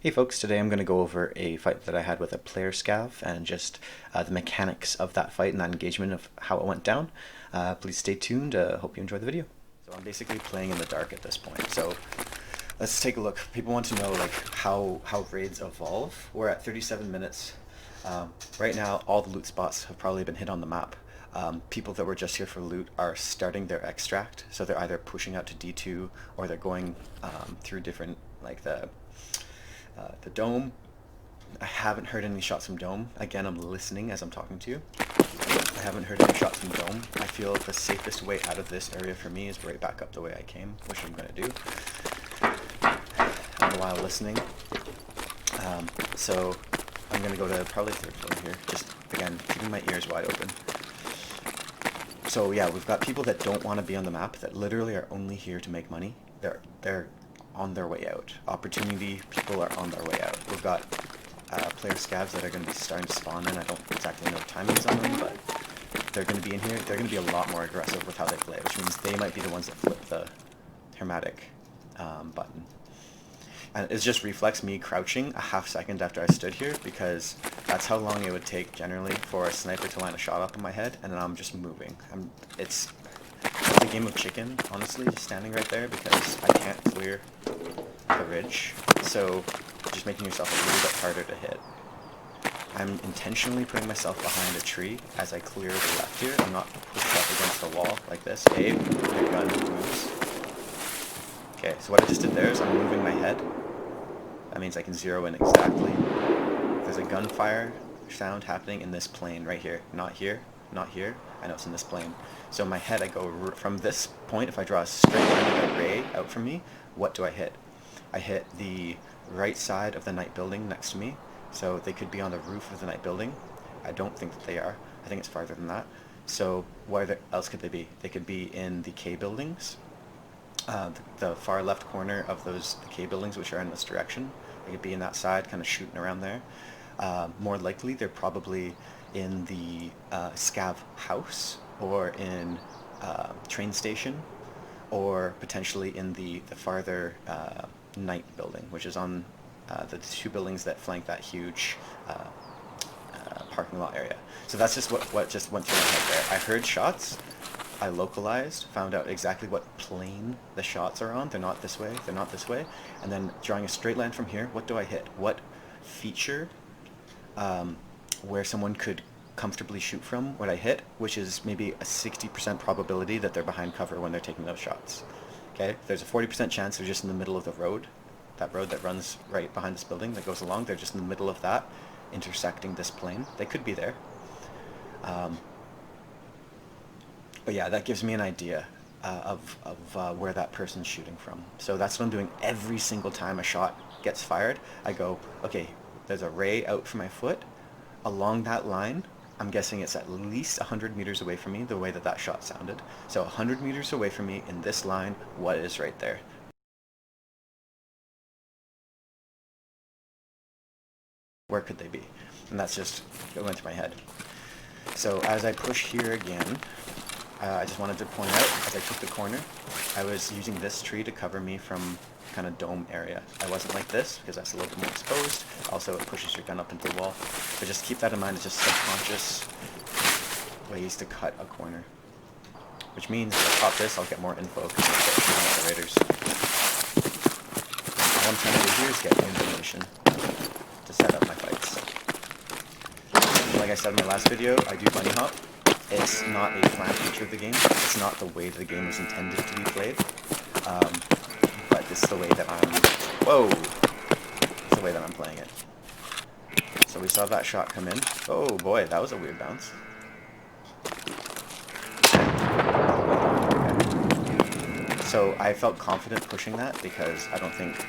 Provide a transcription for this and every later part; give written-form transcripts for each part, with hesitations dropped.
Hey folks, today I'm going to go over a fight that I had with a player scav and just the mechanics of that fight and that engagement of how it went down. Please stay tuned, hope you enjoy the video. So I'm basically playing in the dark at this point, so let's take a look. People want to know like how raids evolve. We're at 37 minutes. Right now all the loot spots have probably been hit on the map. People that were just here for loot are starting their extract, so they're either pushing out to D2 or they're going through different, like the dome. I haven't heard any shots from dome. Again, I'm listening as I'm talking to you. I haven't heard any shots from dome. I feel the safest way out of this area for me is right back up the way I came, which I'm going to do. And while listening. So I'm going to go to probably third floor here. Just, again, keeping my ears wide open. So yeah, we've got people that don't want to be on the map, that literally are only here to make money. They're on their way out. Opportunity people are on their way out. We've got player scavs that are going to be starting to spawn in. I don't exactly know the timings on them, but they're going to be in here. They're going to be a lot more aggressive with how they play, which means they might be the ones that flip the hermetic button. And it's just reflex me crouching a half second after I stood here, because that's how long it would take generally for a sniper to line a shot up in my head, and then I'm just moving. It's a game of chicken, honestly, just standing right there, because I can't clear the ridge, so just making yourself a little bit harder to hit. I'm intentionally putting myself behind a tree as I clear the left here. I'm not pushed up against the wall like this. Abe, your gun moves. Okay, so what I just did there is I'm moving my head. That means I can zero in exactly. There's a gunfire sound happening in this plane right here. Not here, not here. I know it's in this plane. So in my head, I go from this point. If I draw a straight line of a ray out from me, what do I hit? I hit the right side of the night building next to me. So they could be on the roof of the night building. I don't think that they are. I think it's farther than that. So where else could they be? They could be in the K buildings. The far left corner of the K buildings, which are in this direction. They could be in that side, kind of shooting around there. More likely, they're probably in the scav house, or in train station, or potentially in the farther night building, which is on the two buildings that flank that huge parking lot area. So that's just what just went through my head there. I heard shots. I localized, found out exactly what plane the shots are on. They're not this way, they're not this way. And then drawing a straight line from here, what do I hit? What feature where someone could comfortably shoot from would I hit? Which is maybe a 60% probability that they're behind cover when they're taking those shots. Okay, there's a 40% chance they're just in the middle of the road. That road that runs right behind this building that goes along, they're just in the middle of that, intersecting this plane. They could be there. But yeah, that gives me an idea of where that person's shooting from. So that's what I'm doing every single time a shot gets fired. I go, okay, there's a ray out from my foot. Along that line, I'm guessing it's at least 100 meters away from me, the way that that shot sounded. So 100 meters away from me in this line, what is right there? Where could they be? And that's just what went through my head. So as I push here again, I just wanted to point out, as I took the corner, I was using this tree to cover me from kind of dome area. I wasn't like this, because that's a little bit more exposed. Also, it pushes your gun up into the wall. But just keep that in mind, it's just subconscious ways to cut a corner. Which means if I pop this, I'll get more info, because I'll get shooting at the raiders. All I'm trying to do here is get information to set up my fights. Like I said in my last video, I do bunny hop. It's not a planned feature of the game. It's not the way the game was intended to be played. But it's the way that I'm... Whoa! It's the way that I'm playing it. So we saw that shot come in. Oh boy, that was a weird bounce. Okay. So I felt confident pushing that because I don't think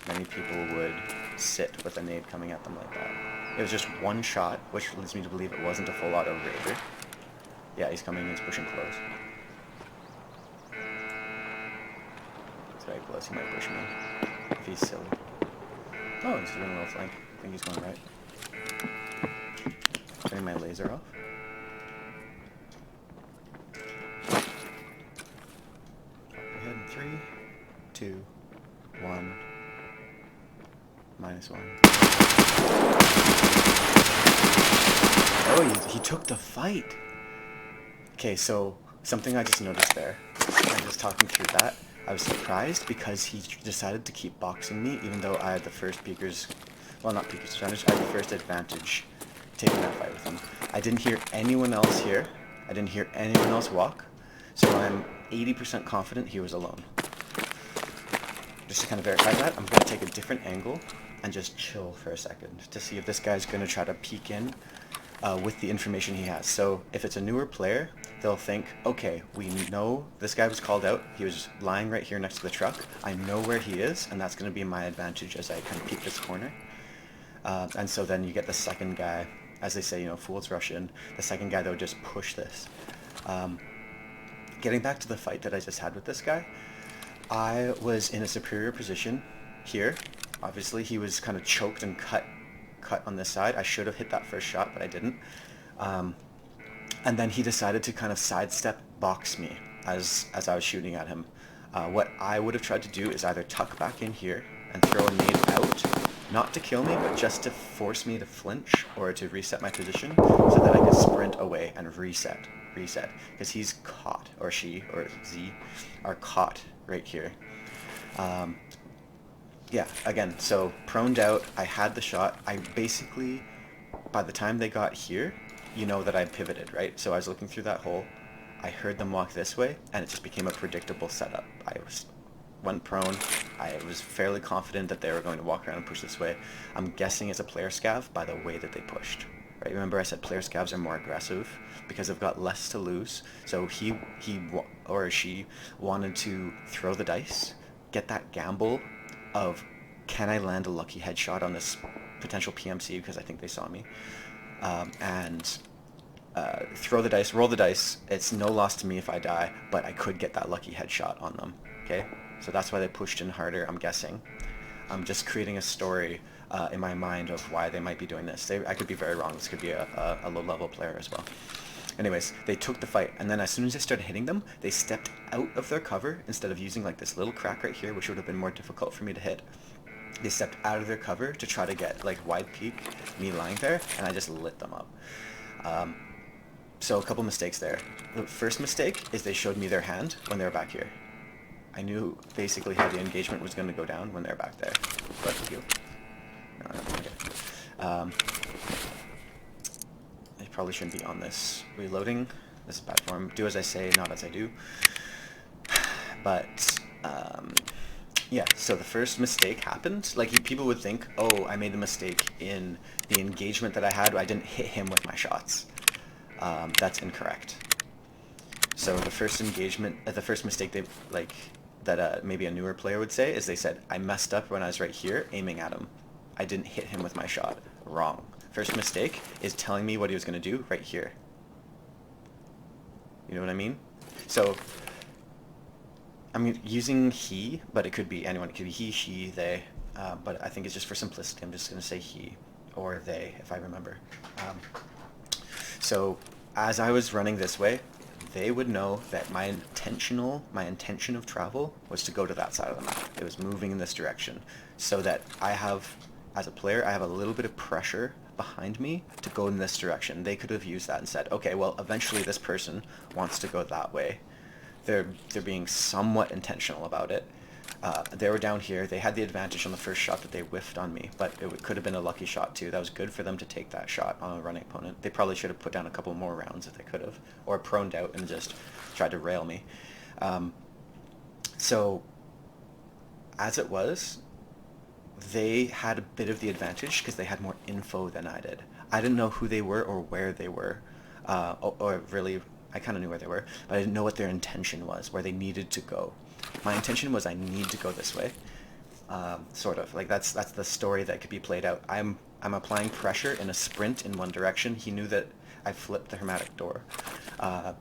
many people would sit with a nade coming at them like that. It was just one shot, which leads me to believe it wasn't a full auto raider. Yeah, he's coming, he's pushing close. It's very close, he might push me if he's silly. Oh, he's doing a little flank. I think he's going right. Turning my laser off. Ahead in 3, 2, 1. -1. Oh, he took the fight. Okay, so something I just noticed there, and just talking through that, I was surprised because he decided to keep boxing me, even though I had the first peeker's, well, not peeker's advantage, I had the first advantage taking that fight with him. I didn't hear anyone else here. I didn't hear anyone else walk, so I'm 80% confident he was alone. Just to kind of verify that, I'm going to take a different angle and just chill for a second to see if this guy's going to try to peek in with the information he has. So if it's a newer player, they'll think, okay, we know this guy was called out. He was lying right here next to the truck. I know where he is, and that's going to be my advantage as I kind of peek this corner. And so then you get the second guy, as they say, you know, fools rush in. The second guy, they'll just push this. Getting back to the fight that I just had with this guy, I was in a superior position here. Obviously, he was kind of choked and cut on this side. I should have hit that first shot, but I didn't. And then he decided to kind of sidestep box me as I was shooting at him. What I would have tried to do is either tuck back in here and throw a nade out, not to kill me, but just to force me to flinch or to reset my position so that I could sprint away and reset, because he's caught, or she, or Z, are caught right here. Yeah, again, so proned out, I had the shot. I basically, by the time they got here, you know that I pivoted, right? So I was looking through that hole, I heard them walk this way, and it just became a predictable setup. Went prone, I was fairly confident that they were going to walk around and push this way. I'm guessing it's a player scav by the way that they pushed. Right? Remember I said player scavs are more aggressive because they've got less to lose. So he or she wanted to throw the dice, get that gamble of, can I land a lucky headshot on this potential PMC, because I think they saw me, and throw the dice, roll the dice. It's no loss to me if I die, but I could get that lucky headshot on them. Okay, so that's why they pushed in harder, I'm guessing. I'm just creating a story in my mind of why they might be doing this. I could be very wrong. This could be a low-level player as well. Anyways, they took the fight, and then as soon as I started hitting them, they stepped out of their cover instead of using like this little crack right here, which would have been more difficult for me to hit. They stepped out of their cover to try to get like wide peek, me lying there, and I just lit them up. So a couple mistakes there. The first mistake is they showed me their hand when they were back here. I knew basically how the engagement was going to go down when they're back there. But you. No, okay. I probably shouldn't be on this. Reloading. This is bad form. Do as I say, not as I do. But yeah, so the first mistake happened. Like, people would think, oh, I made a mistake in the engagement that I had. I didn't hit him with my shots. That's incorrect. So the first engagement, the first mistake they that maybe a newer player would say is they said, I messed up when I was right here aiming at him. I didn't hit him with my shot. Wrong. First mistake is telling me what he was going to do right here. You know what I mean? So I'm using he, but it could be anyone. It could be he, she, they. But I think it's just for simplicity. I'm just going to say he or they, if I remember. So as I was running this way, they would know that my intention of travel was to go to that side of the map. It was moving in this direction, so that I have, as a player, I have a little bit of pressure behind me to go in this direction. They could have used that and said, okay, well, eventually this person wants to go that way. They're being somewhat intentional about it. They were down here. They had the advantage on the first shot that they whiffed on me, but it could have been a lucky shot too. That was good for them to take that shot on a running opponent. They probably should have put down a couple more rounds if they could have, or proned out and just tried to rail me. So as it was, they had a bit of the advantage because they had more info than I did. I didn't know who they were or where they were, or really, I kind of knew where they were, but I didn't know what their intention was, where they needed to go. My intention was I need to go this way, sort of. Like that's the story that could be played out. I'm applying pressure in a sprint in one direction. He knew that I flipped the hermetic door,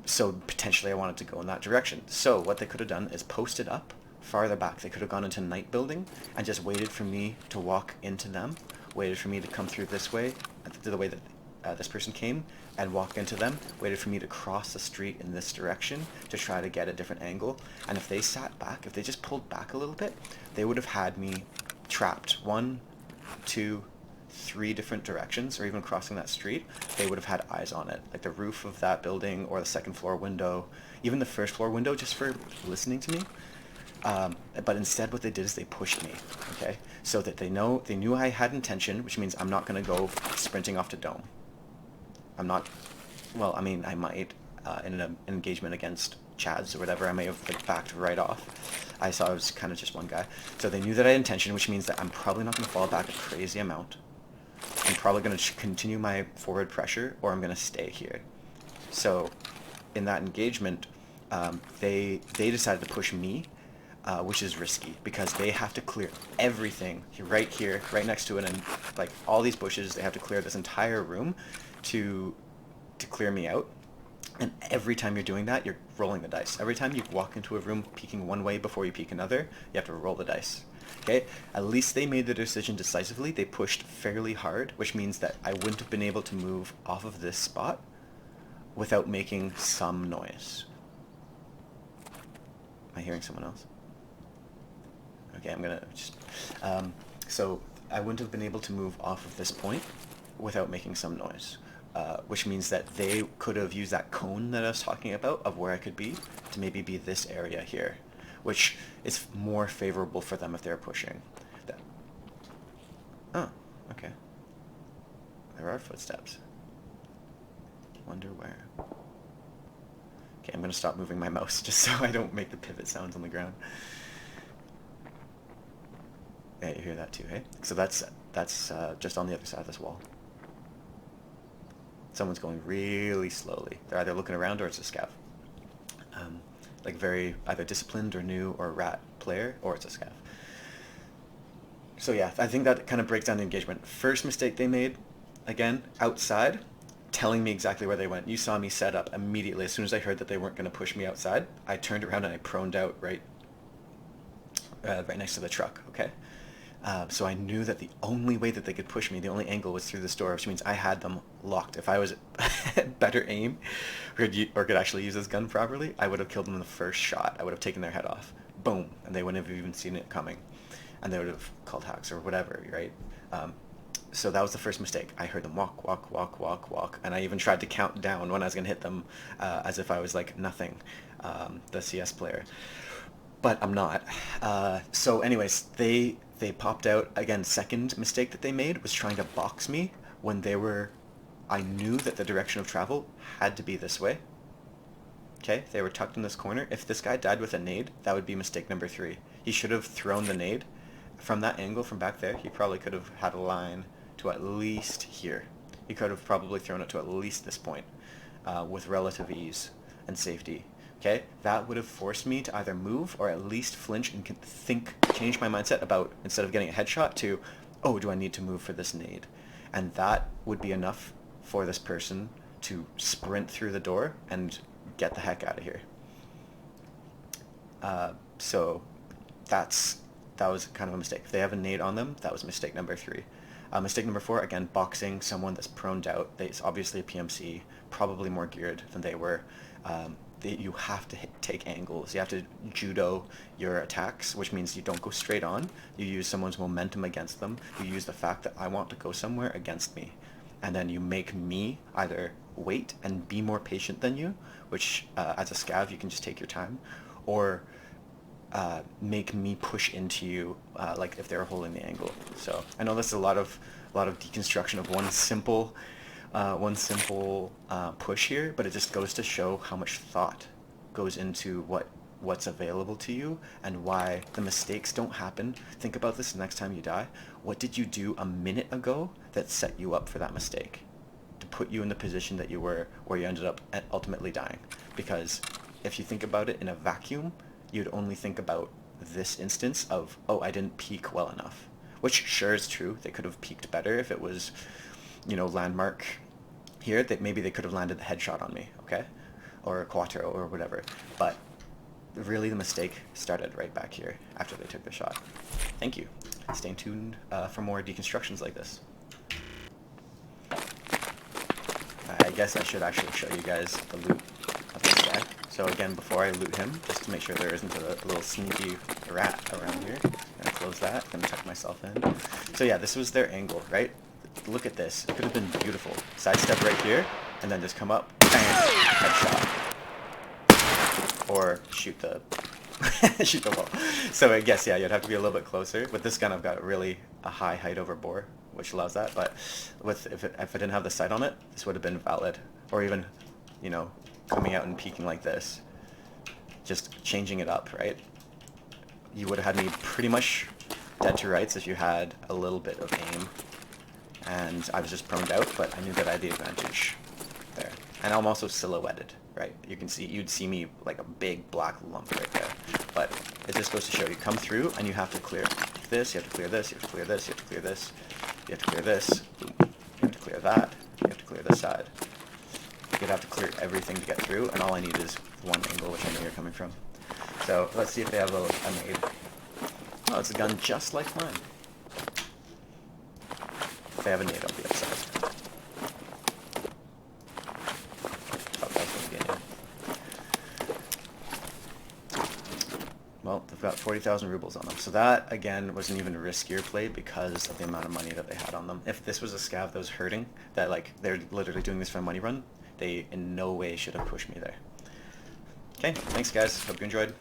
so potentially I wanted to go in that direction. So what they could have done is posted up farther back. They could have gone into night building and just waited for me to walk into them, waited for me to come through this way, the way that this person came, and walk into them, waited for me to cross the street in this direction to try to get a different angle. And if they sat back, if they just pulled back a little bit, they would have had me trapped. One, 2, 3 different directions, or even crossing that street, they would have had eyes on it. Like the roof of that building, or the second floor window, even the first floor window, just for listening to me. But instead what they did is they pushed me, okay? So that they knew I had intention, which means I'm not going to go sprinting off to dome. I'm not, well, I mean, I might, in an engagement against Chads or whatever, I may have like backed right off. I saw I was kind of just one guy. So they knew that I had intention, which means that I'm probably not going to fall back a crazy amount. I'm probably going to continue my forward pressure, or I'm going to stay here. So in that engagement, they decided to push me, which is risky because they have to clear everything right here, right next to it, and like all these bushes, they have to clear this entire room to clear me out. And every time you're doing that, you're rolling the dice. Every time you walk into a room peeking one way before you peek another, you have to roll the dice. Okay? At least they made the decision decisively. They pushed fairly hard, which means that I wouldn't have been able to move off of this spot without making some noise. Am I hearing someone else? Okay, I'm gonna just... so I wouldn't have been able to move off of this point without making some noise. Which means that they could have used that cone that I was talking about of where I could be to maybe be this area here, which is more favorable for them if they're pushing. Oh, okay. There are footsteps. Wonder where. Okay, I'm going to stop moving my mouse just so I don't make the pivot sounds on the ground. Yeah, you hear that too, hey? So that's just on the other side of this wall. Someone's going really slowly. They're either looking around or it's a scav. Like very either disciplined or new or rat player, or it's a scav. So yeah, I think that kind of breaks down the engagement. First mistake they made, again, outside, telling me exactly where they went. You saw me set up immediately. As soon as I heard that they weren't going to push me outside, I turned around and I proned out right next to the truck, okay? So I knew that the only way that they could push me, the only angle was through this door, which means I had them locked. If I was better aim or could actually use this gun properly, I would have killed them in the first shot. I would have taken their head off. Boom. And they wouldn't have even seen it coming. And they would have called hacks or whatever, right? So that was the first mistake. I heard them walk, walk, walk, walk, walk. And I even tried to count down when I was going to hit them as if I was like nothing, the CS player. But I'm not. So anyways, they popped out. Again, second mistake that they made was trying to box me when I knew that the direction of travel had to be this way. Okay, they were tucked in this corner. If this guy died with a nade, that would be mistake number 3. He should have thrown the nade from that angle, from back there. He probably could have had a line to at least here. He could have probably thrown it to at least this point with relative ease and safety. Okay, that would have forced me to either move or at least flinch and change my mindset about, instead of getting a headshot, to, oh, do I need to move for this nade? And that would be enough for this person to sprint through the door and get the heck out of here. So that was kind of a mistake. If they have a nade on them, that was mistake number 3. Mistake number 4, again, boxing someone that's proned out. It's obviously a PMC, probably more geared than they were. You have to take angles. You have to judo your attacks, which means you don't go straight on. You use someone's momentum against them. You use the fact that I want to go somewhere against me. And then you make me either wait and be more patient than you, which as a scav you can just take your time, or make me push into you like if they're holding the angle. So I know this is a lot of deconstruction of one simple push here, but it just goes to show how much thought goes into what's available to you and why the mistakes don't happen. Think about this next time you die. What did you do a minute ago that set you up for that mistake, to put you in the position that you were, where you ended up ultimately dying? Because if you think about it in a vacuum, you'd only think about this instance of, oh, I didn't peek well enough, which sure is true. They could have peeked better if it was, landmark here, that maybe they could have landed the headshot on me, okay? Or a quattro or whatever. But really the mistake started right back here after they took the shot. Thank you. Stay tuned for more deconstructions like this. I guess I should actually show you guys the loot of this guy. So again, before I loot him, just to make sure there isn't a little sneaky rat around here, I'm gonna close that. I'm gonna tuck myself in. So yeah, this was their angle, right? Look at this. It could have been beautiful. Sidestep right here, and then just come up, bam, headshot. Or shoot the shoot the wall. So I guess, yeah, you'd have to be a little bit closer. With this gun, I've got really a high height over bore, which allows that. But if I didn't have the sight on it, this would have been valid. Or even, you know, coming out and peeking like this. Just changing it up, right? You would have had me pretty much dead to rights if you had a little bit of aim. And I was just proned out, but I knew that I had the advantage there. And I'm also silhouetted, right? You can see, you'd see me like a big black lump right there. But it just goes to show you come through and you have to clear this, you have to clear this, you have to clear this, you have to clear this, you have to clear this, boom. You have to clear that, you have to clear this side. You'd have to clear everything to get through, and all I need is one angle, which I know you're coming from. So let's see if they have a nade. Oh, it's a gun just like mine. If they have a nade, I'll be upset. Thought that was going to be a nade. Well, they've got 40,000 rubles on them. So that, again, was an even riskier play because of the amount of money that they had on them. If this was a scav that was hurting, that like they're literally doing this for a money run, they in no way should have pushed me there. Okay, thanks guys. Hope you enjoyed.